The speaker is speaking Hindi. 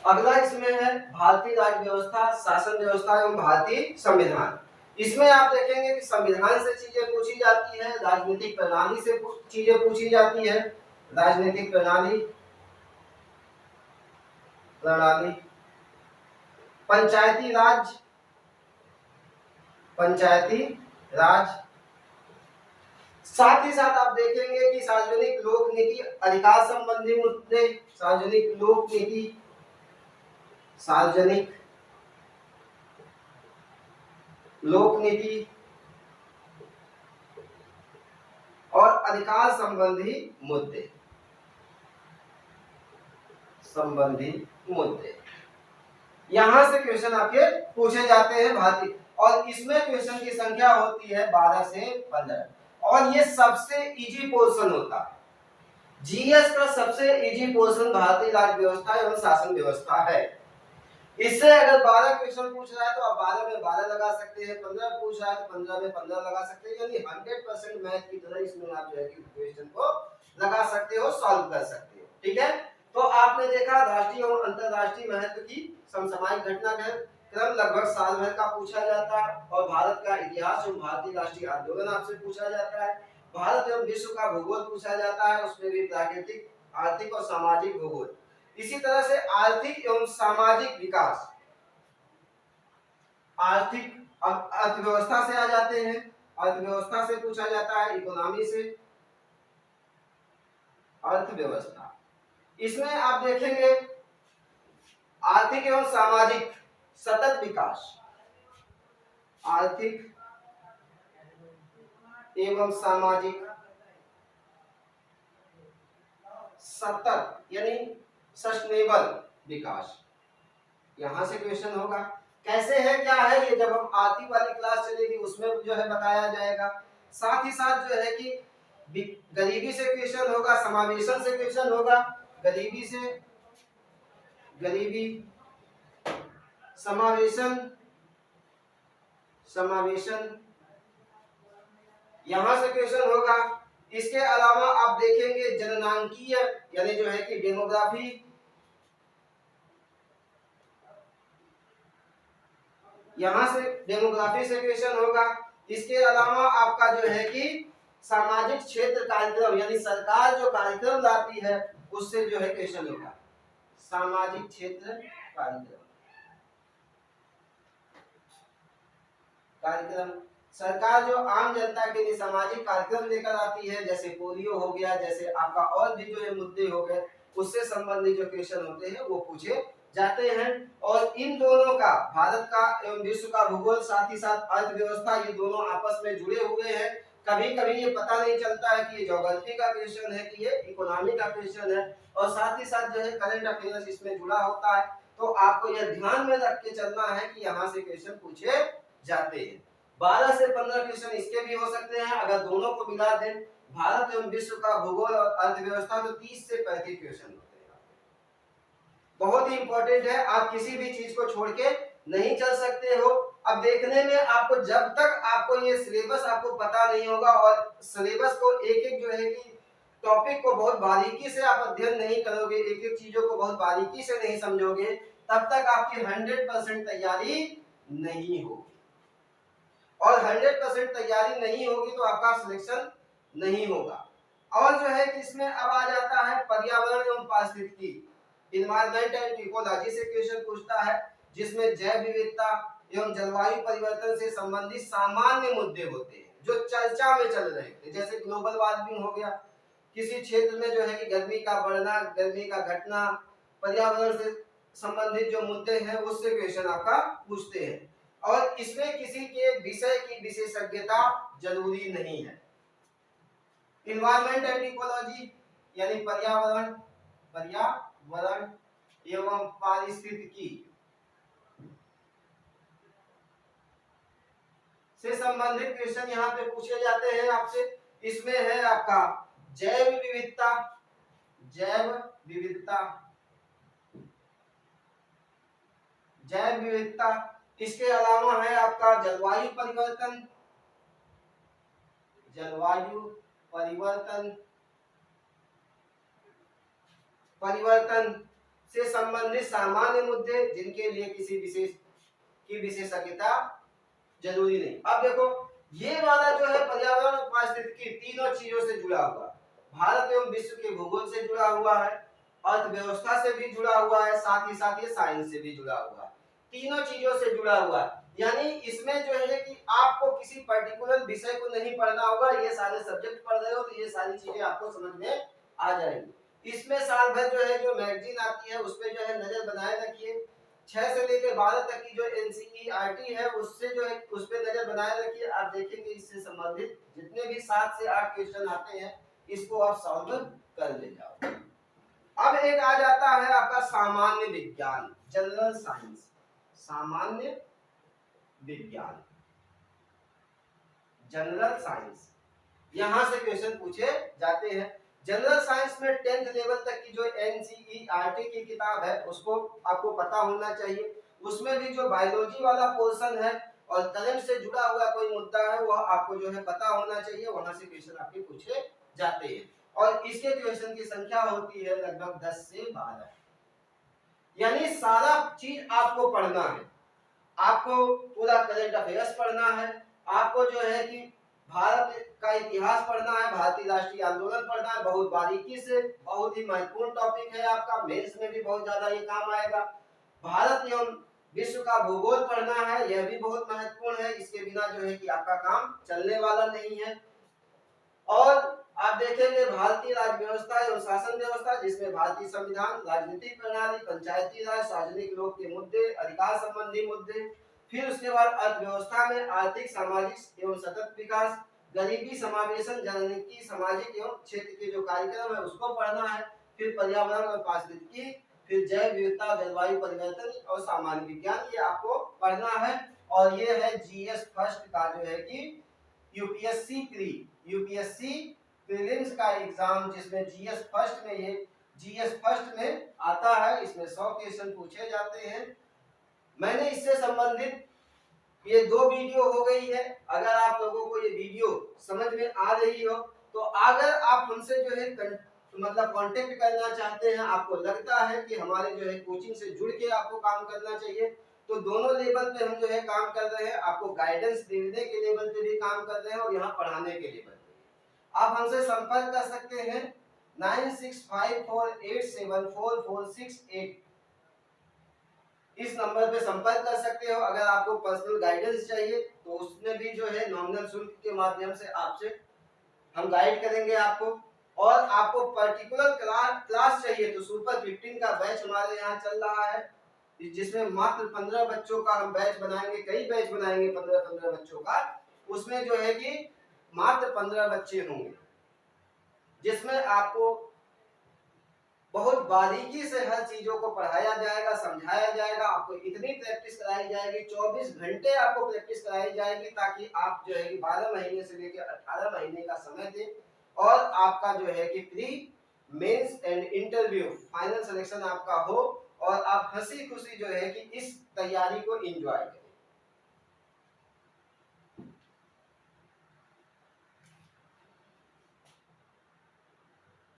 अगला इसमें है भारतीय राज्य व्यवस्था, शासन व्यवस्था एवं भारतीय संविधान। इसमें आप देखेंगे कि संविधान से चीजें पूछी जाती है, राजनीतिक प्रणाली से चीजें पूछी जाती है, राजनीतिक प्रणाली, पंचायती राज, पंचायती राज। साथ ही साथ आप देखेंगे कि सार्वजनिक लोक नीति, अधिकार संबंधी मुद्दे, सार्वजनिक लोक नीति, सार्वजनिक लोक नीति और अधिकार संबंधी मुद्दे, यहां से क्वेश्चन आपके पूछे जाते हैं भारतीय। और इसमें क्वेश्चन की संख्या होती है 12 से 15 और ये सबसे इजी पोर्शन होता है। जीएस का सबसे इजी पोर्शन भारतीय राज्य व्यवस्था एवं शासन व्यवस्था है। इससे अगर 12 क्वेश्चन पूछ रहा है तो आप 12 में 12 लगा सकते हैं, 15 पूछ रहा है तो 15 में 15 लगा सकते हैं, यानी 100% मैथ की तरह इसमें आप जो है कि क्वेश्चन को लगा सकते हो, सॉल्व कर सकते हो। ठीक है, तो आपने देखा राष्ट्रीय और अंतरराष्ट्रीय महत्व की समसामयिक घटना क्रम लगभग साल भर का पूछा जाता है और भारत का इतिहास एवं भारतीय राष्ट्रीय आंदोलन आपसे पूछा जाता है। भारत एवं विश्व का भूगोल पूछा जाता है, उसमें भी प्राकृतिक, आर्थिक और सामाजिक भूगोल। इसी तरह से आर्थिक एवं सामाजिक विकास, आर्थिक अर्थव्यवस्था से आ जाते हैं, अर्थव्यवस्था से पूछा जाता है, इकोनॉमी से, अर्थव्यवस्था। इसमें आप देखेंगे आर्थिक एवं सामाजिक सतत विकास, आर्थिक एवं सामाजिक सतत यानी सस्टेनेबल विकास, यहां से क्वेश्चन होगा। कैसे है, क्या है, ये जब हम आती वाली क्लास चलेगी उसमें जो है बताया जाएगा। साथ ही साथ जो है कि गरीबी से क्वेश्चन होगा, समावेशन से क्वेश्चन होगा, गरीबी से, गरीबी, समावेशन, समावेशन, यहां से क्वेश्चन होगा। इसके अलावा आप देखेंगे जननांकीय यानी जो है कि डेमोग्राफी, यहां से डेमोग्राफी से क्वेश्चन होगा। इसके अलावा आपका जो है कि सामाजिक क्षेत्र कार्यक्रम यानी सरकार जो कार्यक्रम लाती है उससे जो है क्वेश्चन होगा, सामाजिक क्षेत्र कार्यक्रम, सरकार जो आम जनता के लिए सामाजिक कार्यक्रम लेकर आती है, जैसे पोलियो हो गया, जैसे आपका और भी जो है मुद्दे हो गए, उससे संबंधित जो क्वेश्चन होते हैं वो पूछे जाते हैं। और इन दोनों का, भारत का एवं विश्व का भूगोल, साथ ही साथ अर्थव्यवस्था, ये दोनों आपस में जुड़े हुए हैं। कभी कभी ये पता नहीं चलता है कि ये ज्योग्राफी का क्वेश्चन है कि ये इकोनॉमी का क्वेश्चन है, और साथ ही साथ जो है करंट अफेयर्स इसमें जुड़ा होता है। तो आपको यह ध्यान में रख के चलना है कि यहाँ से क्वेश्चन पूछे जाते हैं। 12 से 15 क्वेश्चन इसके भी हो सकते हैं। अगर दोनों को मिला दें, भारत एवं विश्व का भूगोल और अर्थव्यवस्था, तो 30 से 35 क्वेश्चन होते हैं। बहुत ही इंपॉर्टेंट है, आप किसी भी चीज को छोड़ के नहीं चल सकते हो। अब देखने में आपको, जब तक आपको ये सिलेबस आपको पता नहीं होगा और सिलेबस को एक एक जो है कि टॉपिक को बहुत बारीकी से आप अध्ययन नहीं करोगे, एक एक चीजों को बहुत बारीकी से नहीं समझोगे, तब तक आपकी 100% तैयारी नहीं होगी। और 100% तैयारी नहीं होगी तो आपका सिलेक्शन नहीं होगा। और जो है कि इसमें अब आ जाता है पर्यावरण एवं पारिस्थितिकी, इन्वायरमेंट एंड इकोलॉजी से क्वेश्चन पूछता है, जिसमें जैव विविधता एवं जलवायु परिवर्तन से संबंधित सामान्य मुद्दे होते हैं जो चर्चा में चल रहे थे, जैसे ग्लोबल वार्मिंग हो गया, किसी क्षेत्र में जो है कि गर्मी का बढ़ना, गर्मी का घटना, पर्यावरण से संबंधित जो मुद्दे हैं उससे क्वेश्चन आपका पूछते हैं। और इसमें किसी के विषय की विशेषज्ञता जरूरी नहीं है। इन्वायरमेंट एंड इकोलॉजी यानी पर्यावरण, पर्यावरण एवं पारिस्थितिकी से संबंधित क्वेश्चन यहाँ पे पूछे जाते हैं आपसे। इसमें है आपका जैव विविधता, जैव विविधता, जैव विविधता। इसके अलावा है आपका जलवायु परिवर्तन, जलवायु परिवर्तन, परिवर्तन से संबंधित सामान्य मुद्दे जिनके लिए किसी विशेष की विशेषज्ञता जरूरी नहीं। अब देखो ये वाला जो है पर्यावरण और पारिस्थितिकी तीनों चीजों से जुड़ा हुआ, भारत एवं विश्व के भूगोल से जुड़ा हुआ है, अर्थव्यवस्था से भी जुड़ा हुआ है, साथ ही साथ ये साइंस से भी जुड़ा हुआ है, तीनों चीजों से जुड़ा हुआ है। यानी इसमें जो है कि आपको किसी पर्टिकुलर विषय को नहीं पढ़ना होगा, ये सारे सब्जेक्ट पढ़ रहे हो तो ये सारी चीजें आपको समझ में आ जाएंगी। इसमें साल भर जो है जो मैगजीन आती है उस पर जो है नजर बनाए रखिए, 6 से लेकर 12 तक की जो एनसीईआरटी है उससे जो है उस पे नजर बनाए रखिए। आप देखेंगे इससे संबंधित जितने भी 7 से 8 क्वेश्चन आते हैं इसको आप सॉल्व कर ले जाओ। अब एक आ जाता है आपका सामान्य विज्ञान, जनरल साइंस, सामान्य विज्ञान, जनरल साइंस, यहां से क्वेश्चन पूछे जाते हैं। जनरल साइंस में 10th लेवल तक की जो एनसीईआरटी की किताब है उसको आपको पता होना चाहिए। उसमें भी जो बायोलॉजी वाला पोर्शन है और करंट से जुड़ा हुआ कोई मुद्दा है वह आपको जो है पता होना चाहिए, वहां से क्वेश्चन आपके पूछे जाते हैं। और इसके क्वेश्चन की संख्या होती है लगभग 10 से 12, यानी सारा चीज आपको पढ़ना है। आपको पूरा करंट अफेयर्स पढ़ना है, आपको जो है कि भारत का इतिहास पढ़ना है, भारतीय राष्ट्रीय आंदोलन पढ़ना है बहुत बारीकी से, बहुत ही महत्वपूर्ण टॉपिक है आपका, मेंस में भी बहुत ज्यादा ये काम आएगा। भारत एवं विश्व का भूगोल पढ़ना है, यह भी बहुत महत्वपूर्ण है, इसके बिना जो है कि आपका काम चलने वाला नहीं है। और आप देखेंगे भारतीय राज्य व्यवस्था एवं शासन व्यवस्था जिसमें भारतीय संविधान, राजनीतिक प्रणाली, पंचायती राज, सार्वजनिक लोक के मुद्दे, अधिकार संबंधी मुद्दे, फिर उसके बाद अर्थव्यवस्था में आर्थिक, सामाजिक एवं सतत विकास, गरीबी समावेशन, जननीति, सामाजिक एवं क्षेत्र के जो कार्यक्रम है उसको पढ़ना है, फिर पर्यावरण और पारिस्थितिकी, फिर जैव विविधता, जलवायु परिवर्तन और सामान्य विज्ञान, ये आपको पढ़ना है। और ये है जीएस फर्स्ट का जो है कि यूपीएससी प्रीलिम्स का एग्जाम जिसमें जीएस फर्स्ट में आता है, इसमें 100 क्वेश्चन पूछे जाते हैं। मैंने इससे संबंधित ये 2 वीडियो हो गई है। अगर आप लोगों को ये वीडियो समझ में आ रही हो तो अगर आप हमसे जो है मतलब कांटेक्ट करना चाहते हैं, आपको लगता है कि हमारे जो है कोचिंग से जुड़ के आपको काम करना चाहिए, तो दोनों लेवल पे हम जो है काम कर रहे हैं। आपको गाइडेंस देने के लेवल पे भी काम कर रहे हैं और यहाँ पढ़ाने के लेवल पे आप हमसे संपर्क कर सकते हैं 9654874468, इस नंबर पे संपर्क कर सकते हो। अगर आपको पर्सनल गाइडेंस चाहिए तो उसमें भी जो है नॉमिनल शुल्क के माध्यम से आपसे हम गाइड करेंगे आपको। और आपको पर्टिकुलर क्लास चाहिए तो सुपर 15 का बैच हमारे यहाँ चल रहा है, जिसमें मात्र 15 बच्चों का हम बैच बनाएंगे, कई बैच बनाएंगे 15-15 बच्चों का। उसमें जो है कि मात्र 15 बच्चे होंगे जिसमें आपको बहुत बारीकी से हर चीजों को पढ़ाया जाएगा, समझाया जाएगा। आपको इतनी प्रैक्टिस कराई जाएगी, 24 घंटे आपको प्रैक्टिस कराई जाएगी ताकि आप जो है कि 12 महीने से लेकर 18 महीने का समय दें और आपका जो है कि pre mains and interview final selection आपका हो और आप हंसी खुशी जो है कि इस तैयारी को एंजॉय करें।